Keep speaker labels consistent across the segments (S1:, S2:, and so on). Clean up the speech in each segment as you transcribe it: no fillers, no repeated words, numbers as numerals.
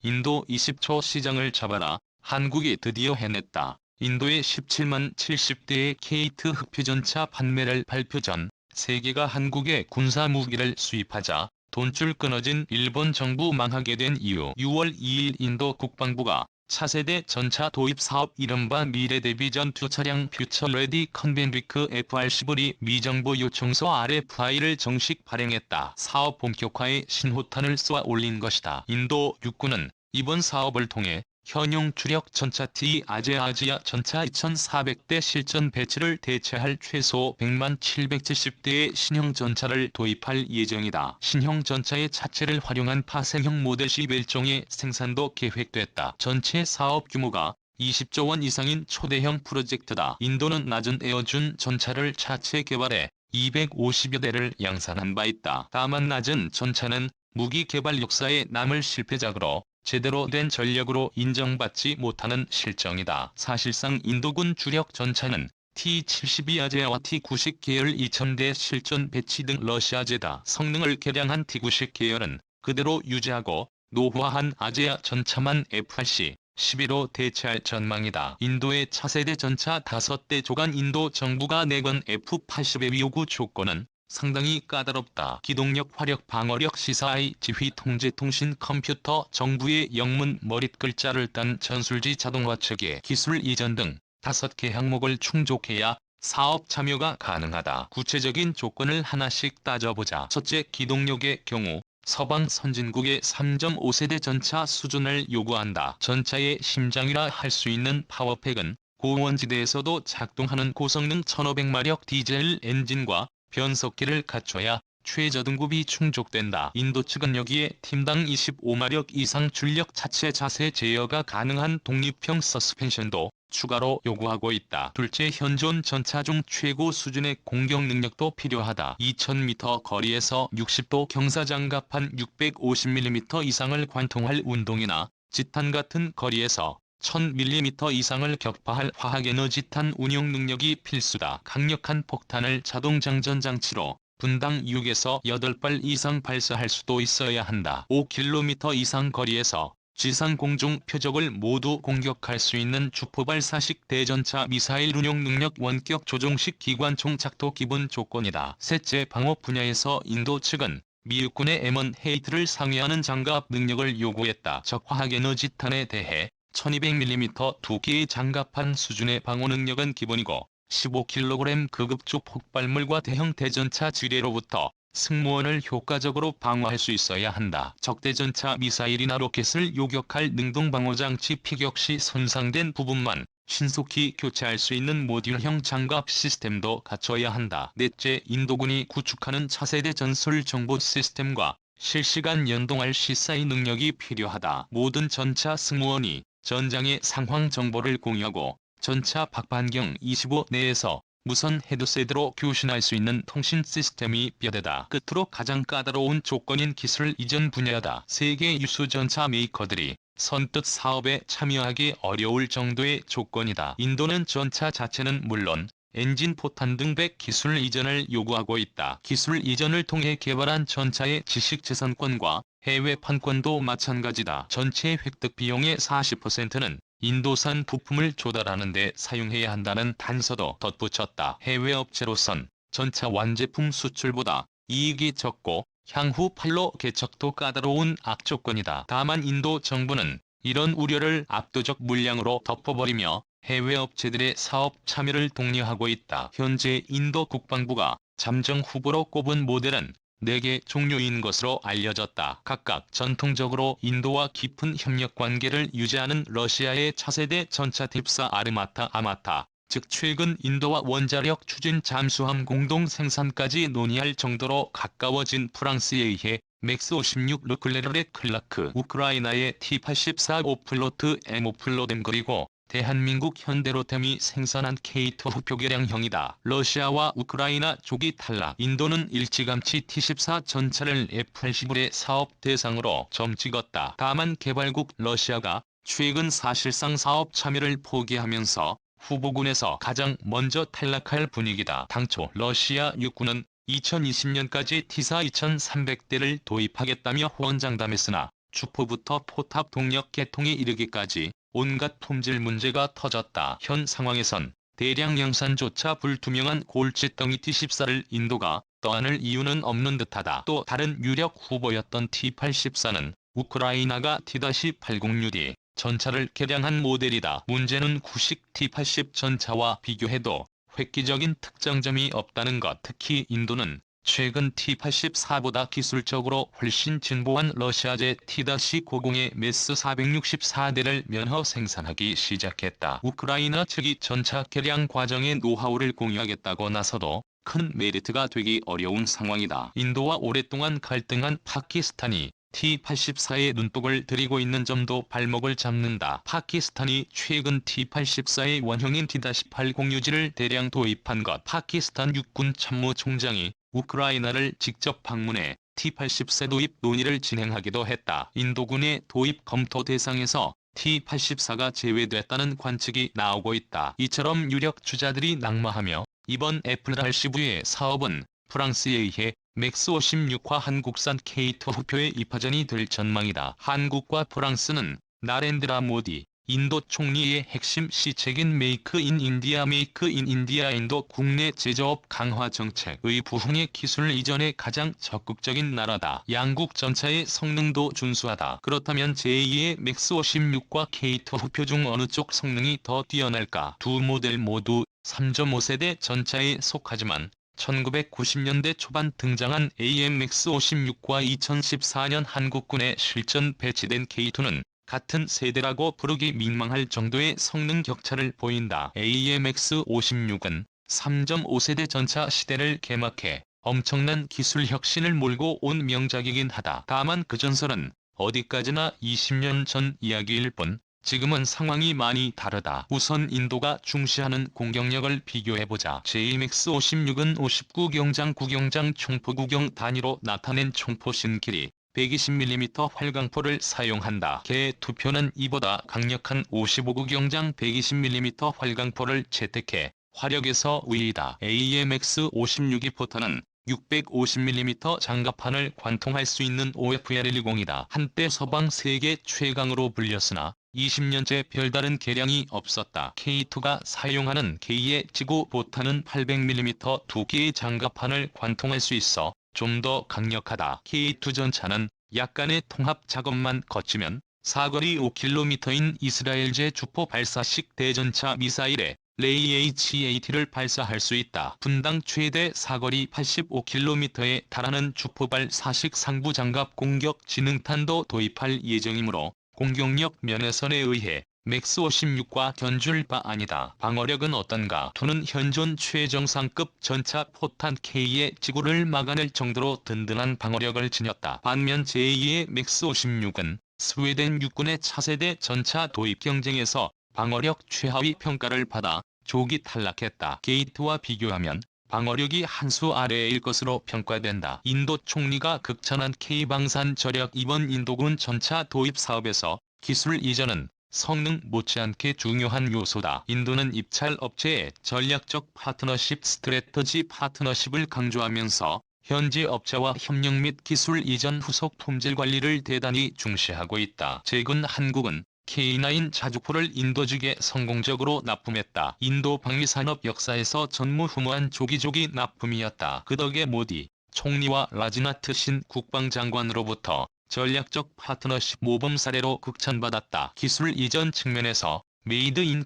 S1: 인도 20초 시장을 잡아라. 한국이 드디어 해냈다. 인도의 17만 70대의 K2 흑표전차 판매를 발표 전 세계가 한국에 군사 무기를 수입하자 돈줄 끊어진 일본 정부 망하게 된 이유. 6월 2일 인도 국방부가 차세대 전차 도입 사업 이른바 미래 대비 전투 차량 퓨처 레디 컨벤리크 FR-11이 미정부 요청서 RFI를 정식 발행했다. 사업 본격화에 신호탄을 쏘아 올린 것이다. 인도 육군은 이번 사업을 통해 현용 주력 전차 T-아제아지아 전차 2,400대 실전 배치를 대체할 최소 100만 770대의 신형 전차를 도입할 예정이다. 신형 전차의 차체를 활용한 파생형 모델 11종의 생산도 계획됐다. 전체 사업 규모가 20조 원 이상인 초대형 프로젝트다. 인도는 낮은 에어준 전차를 차체 개발해 250여 대를 양산한 바 있다. 다만 낮은 전차는 무기 개발 역사에 남을 실패작으로 제대로 된 전력으로 인정받지 못하는 실정이다. 사실상 인도군 주력 전차는 T-72 아제아와 T-90 계열 2,000대 실전 배치 등 러시아제다. 성능을 개량한 T-90 계열은 그대로 유지하고 노후화한 아제아 전차만 FRC-11로 대체할 전망이다. 인도의 차세대 전차 5대 조간 인도 정부가 내건 F-80의 요구 조건은 상당히 까다롭다. 기동력, 화력, 방어력, 시사I, 지휘, 통제, 통신, 컴퓨터, 정부의 영문 머릿글자를 딴 전술지 자동화 체계, 기술 이전 등 5개 항목을 충족해야 사업 참여가 가능하다. 구체적인 조건을 하나씩 따져보자. 첫째, 기동력의 경우 서방 선진국의 3.5세대 전차 수준을 요구한다. 전차의 심장이라 할 수 있는 파워팩은 고원지대에서도 작동하는 고성능 1500마력 디젤 엔진과 변속기를 갖춰야 최저등급이 충족된다. 인도 측은 여기에 팀당 25마력 이상 출력 차체 자세 제어가 가능한 독립형 서스펜션도 추가로 요구하고 있다. 둘째, 현존 전차 중 최고 수준의 공격 능력도 필요하다. 2000m 거리에서 60도 경사장갑판 650mm 이상을 관통할 운동이나 지탄 같은 거리에서 1000mm 이상을 격파할 화학에너지탄 운용 능력이 필수다. 강력한 폭탄을 자동장전 장치로 분당 6에서 8발 이상 발사할 수도 있어야 한다. 5km 이상 거리에서 지상 공중 표적을 모두 공격할 수 있는 주포발사식 대전차 미사일 운용 능력 원격 조종식 기관총 작도 기본 조건이다. 셋째, 방어 분야에서 인도 측은 미 육군의 M1 헤이트를 상회하는 장갑 능력을 요구했다. 적 화학에너지탄에 대해 1200mm 두께의 장갑판 수준의 방어 능력은 기본이고 15kg 극읍조 폭발물과 대형 대전차 지뢰로부터 승무원을 효과적으로 방어할 수 있어야 한다. 적대전차 미사일이나 로켓을 요격할 능동방어장치 피격 시 손상된 부분만 신속히 교체할 수 있는 모듈형 장갑 시스템도 갖춰야 한다. 넷째, 인도군이 구축하는 차세대 전술 정보 시스템과 실시간 연동할 시사이 능력이 필요하다. 모든 전차 승무원이 전장의 상황 정보를 공유하고 전차 박반경 25 내에서 무선 헤드셋으로 교신할 수 있는 통신 시스템이 뼈대다. 끝으로 가장 까다로운 조건인 기술 이전 분야다. 세계 유수 전차 메이커들이 선뜻 사업에 참여하기 어려울 정도의 조건이다. 인도는 전차 자체는 물론 엔진, 포탄 등 100 기술 이전을 요구하고 있다. 기술 이전을 통해 개발한 전차의 지식재산권과 해외 판권도 마찬가지다. 전체 획득 비용의 40%는 인도산 부품을 조달하는 데 사용해야 한다는 단서도 덧붙였다. 해외 업체로선 전차 완제품 수출보다 이익이 적고 향후 판로 개척도 까다로운 악조건이다. 다만 인도 정부는 이런 우려를 압도적 물량으로 덮어버리며 해외 업체들의 사업 참여를 독려하고 있다. 현재 인도 국방부가 잠정 후보로 꼽은 모델은 4개 종류인 것으로 알려졌다. 각각 전통적으로 인도와 깊은 협력 관계를 유지하는 러시아의 차세대 전차 딥사 아르마타 아마타, 즉 최근 인도와 원자력 추진 잠수함 공동 생산까지 논의할 정도로 가까워진 프랑스에 의해 맥스 56 르클레르레 클라크, 우크라이나의 T-84 오플로트 M5플로뎀, 그리고 대한민국 현대로템이 생산한 K2 흑표계량형이다. 러시아와 우크라이나 조기 탈락. 인도는 일찌감치 T-14 전차를 F-81의 사업 대상으로 점찍었다. 다만 개발국 러시아가 최근 사실상 사업 참여를 포기하면서 후보군에서 가장 먼저 탈락할 분위기다. 당초 러시아 육군은 2020년까지 T-4 2,300대를 도입하겠다며 호언장담했으나 주포부터 포탑 동력 개통에 이르기까지 온갖 품질 문제가 터졌다. 현 상황에선 대량 양산조차 불투명한 골칫덩이 T-14를 인도가 떠안을 이유는 없는 듯하다. 또 다른 유력 후보였던 T-84는 우크라이나가 T-80UD 전차를 개량한 모델이다. 문제는 구식 T-80 전차와 비교해도 획기적인 특장점이 없다는 것. 특히 인도는 최근 T-84보다 기술적으로 훨씬 진보한 러시아제 T-90의 메스 464대를 면허 생산하기 시작했다. 우크라이나 측이 전차 개량 과정의 노하우를 공유하겠다고 나서도 큰 메리트가 되기 어려운 상황이다. 인도와 오랫동안 갈등한 파키스탄이 T-84에 눈독을 들이고 있는 점도 발목을 잡는다. 파키스탄이 최근 T-84의 원형인 T-80UG를 대량 도입한 것. 파키스탄 육군 참모총장이 우크라이나를 직접 방문해 T-80세 도입 논의를 진행하기도 했다. 인도군의 도입 검토 대상에서 T-84가 제외됐다는 관측이 나오고 있다. 이처럼 유력 주자들이 낙마하며 이번 F-85의 사업은 프랑스에 의해 맥스 56화 한국산 K2 후표의 입하전이 될 전망이다. 한국과 프랑스는 나렌드라 모디 인도 총리의 핵심 시책인 메이크 인 인디아 인도 국내 제조업 강화 정책의 부흥의 기술 이전에 가장 적극적인 나라다. 양국 전차의 성능도 준수하다. 그렇다면 제2의 맥스 56과 K2 후표 중 어느 쪽 성능이 더 뛰어날까? 두 모델 모두 3.5세대 전차에 속하지만 1990년대 초반 등장한 AMX 56과 2014년 한국군에 실전 배치된 K2는 같은 세대라고 부르기 민망할 정도의 성능 격차를 보인다. AMX 56은 3.5세대 전차 시대를 개막해 엄청난 기술 혁신을 몰고 온 명작이긴 하다. 다만 그 전설은 어디까지나 20년 전 이야기일 뿐 지금은 상황이 많이 다르다. 우선 인도가 중시하는 공격력을 비교해보자. JMX 56은 59경장 구경장 총포 구경 단위로 나타낸 총포신 길이 120mm 활강포를 사용한다. 개 투표는 이보다 강력한 55구경장 120mm 활강포를 채택해 화력에서 우위이다. AMX 56이 포탄은 650mm 장갑판을 관통할 수 있는 OFR-120이다. 한때 서방 세계 최강으로 불렸으나 20년째 별다른 개량이 없었다. K2가 사용하는 K의 지구 포탄은 800mm 두 개의 장갑판을 관통할 수 있어 좀 더 강력하다. K2 전차는 약간의 통합 작업만 거치면 사거리 5km인 이스라엘제 주포 발사식 대전차 미사일에 레이 H-AT를 발사할 수 있다. 분당 최대 사거리 85km에 달하는 주포발 사식 상부 장갑 공격 지능탄도 도입할 예정이므로 공격력 면에선에 의해 맥스 56과 견줄 바 아니다. 방어력은 어떤가? 2는 현존 최정상급 전차 포탄 K의 지구를 막아낼 정도로 든든한 방어력을 지녔다. 반면 제2의 맥스 56은 스웨덴 육군의 차세대 전차 도입 경쟁에서 방어력 최하위 평가를 받아 조기 탈락했다. 게이트와 비교하면 방어력이 한 수 아래일 것으로 평가된다. 인도 총리가 극찬한 K방산 저력. 이번 인도군 전차 도입 사업에서 기술 이전은 성능 못지않게 중요한 요소다. 인도는 입찰 업체의 전략적 파트너십 스트래터지 파트너십을 강조하면서 현지 업체와 협력 및 기술 이전 후속 품질 관리를 대단히 중시하고 있다. 최근 한국은 K9 자주포를 인도직에 성공적으로 납품했다. 인도 방위산업 역사에서 전무후무한 조기조기 납품이었다. 그 덕에 모디 총리와 라지나트 신 국방장관으로부터 전략적 파트너십 모범 사례로 극찬받았다. 기술 이전 측면에서 메이드 인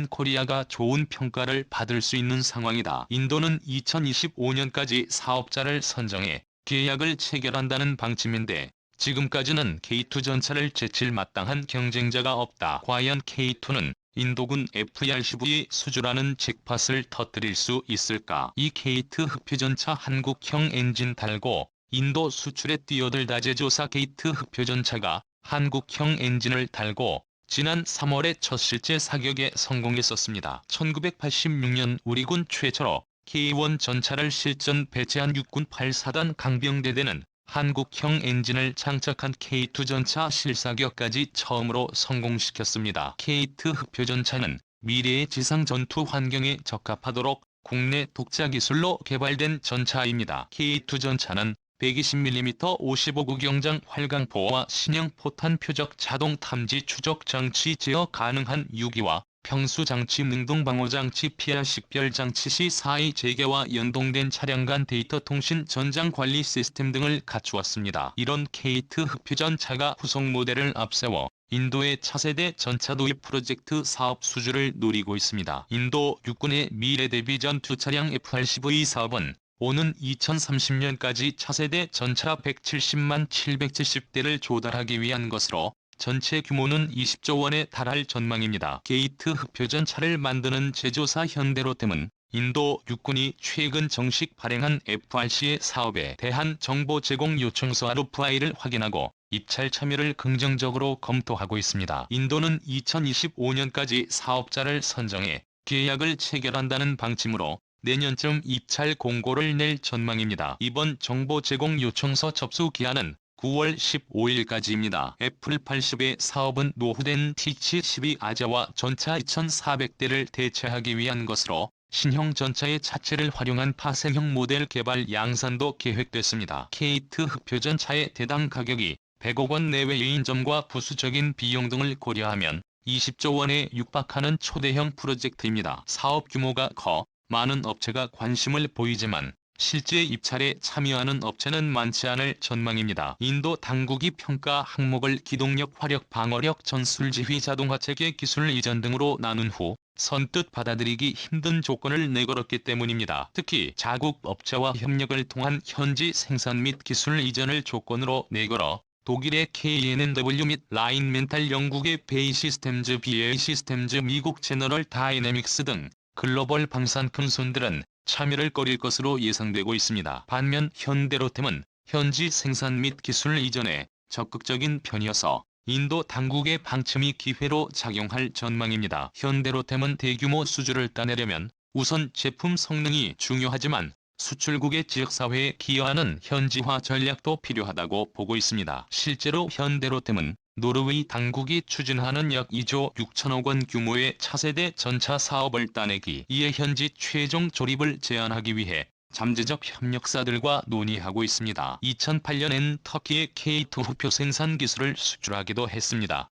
S1: 코리아가 좋은 평가를 받을 수 있는 상황이다. 인도는 2025년까지 사업자를 선정해 계약을 체결한다는 방침인데 지금까지는 K2 전차를 제칠 마땅한 경쟁자가 없다. 과연 K2는 인도군 FR-15의 수주라는 잭팟을 터뜨릴 수 있을까? 이 K2 흑표전차 한국형 엔진 달고 인도 수출에 뛰어들다. 제조사 게이트 흑표전차가 한국형 엔진을 달고 지난 3월에 첫 실제 사격에 성공했었습니다. 1986년 우리군 최초로 K1 전차를 실전 배치한 육군 8사단 강병대대는 한국형 엔진을 장착한 K2 전차 실사격까지 처음으로 성공시켰습니다. K2 흑표전차는 미래의 지상 전투 환경에 적합하도록 국내 독자 기술로 개발된 전차입니다. K2 전차는 120mm 55구경장 활강포와 신형 포탄 표적 자동 탐지 추적 장치 제어 가능한 유기와 평수 장치 능동 방호 장치 피하 식별 장치 시 4의 재개와 연동된 차량 간 데이터 통신 전장 관리 시스템 등을 갖추었습니다. 이런 K2 흡표전차가 후속 모델을 앞세워 인도의 차세대 전차 도입 프로젝트 사업 수주를 노리고 있습니다. 인도 육군의 미래 대비 전투 차량 F-85 사업은 오는 2030년까지 차세대 전차 170만 770대를 조달하기 위한 것으로 전체 규모는 20조 원에 달할 전망입니다. 게이트 흡표전차를 만드는 제조사 현대로템은 인도 육군이 최근 정식 발행한 FRC의 사업에 대한 정보 제공 요청서 RFI를 확인하고 입찰 참여를 긍정적으로 검토하고 있습니다. 인도는 2025년까지 사업자를 선정해 계약을 체결한다는 방침으로 내년쯤 입찰 공고를 낼 전망입니다. 이번 정보 제공 요청서 접수 기한은 9월 15일까지입니다. F-80의 사업은 노후된 T-72 아자와 전차 2,400대를 대체하기 위한 것으로 신형 전차의 차체를 활용한 파생형 모델 개발 양산도 계획됐습니다. K2 흡표전차의 대당 가격이 100억 원 내외인 점과 부수적인 비용 등을 고려하면 20조 원에 육박하는 초대형 프로젝트입니다. 사업 규모가 커 많은 업체가 관심을 보이지만 실제 입찰에 참여하는 업체는 많지 않을 전망입니다. 인도 당국이 평가 항목을 기동력, 화력, 방어력, 전술지휘, 자동화체계 기술 이전 등으로 나눈 후 선뜻 받아들이기 힘든 조건을 내걸었기 때문입니다. 특히 자국 업체와 협력을 통한 현지 생산 및 기술 이전을 조건으로 내걸어 독일의 KNNW 및 라인멘탈, 영국의 베이 시스템즈, BAE 시스템즈, 미국 제너럴 다이내믹스 등 글로벌 방산 큰손들은 참여를 꺼릴 것으로 예상되고 있습니다. 반면 현대로템은 현지 생산 및 기술 이전에 적극적인 편이어서 인도 당국의 방침이 기회로 작용할 전망입니다. 현대로템은 대규모 수주를 따내려면 우선 제품 성능이 중요하지만 수출국의 지역사회에 기여하는 현지화 전략도 필요하다고 보고 있습니다. 실제로 현대로템은 노르웨이 당국이 추진하는 약 2조 6천억 원 규모의 차세대 전차 사업을 따내기 위해 현지 최종 조립을 제한하기 위해 잠재적 협력사들과 논의하고 있습니다. 2008년엔 터키의 K2 흡표 생산 기술을 수출하기도 했습니다.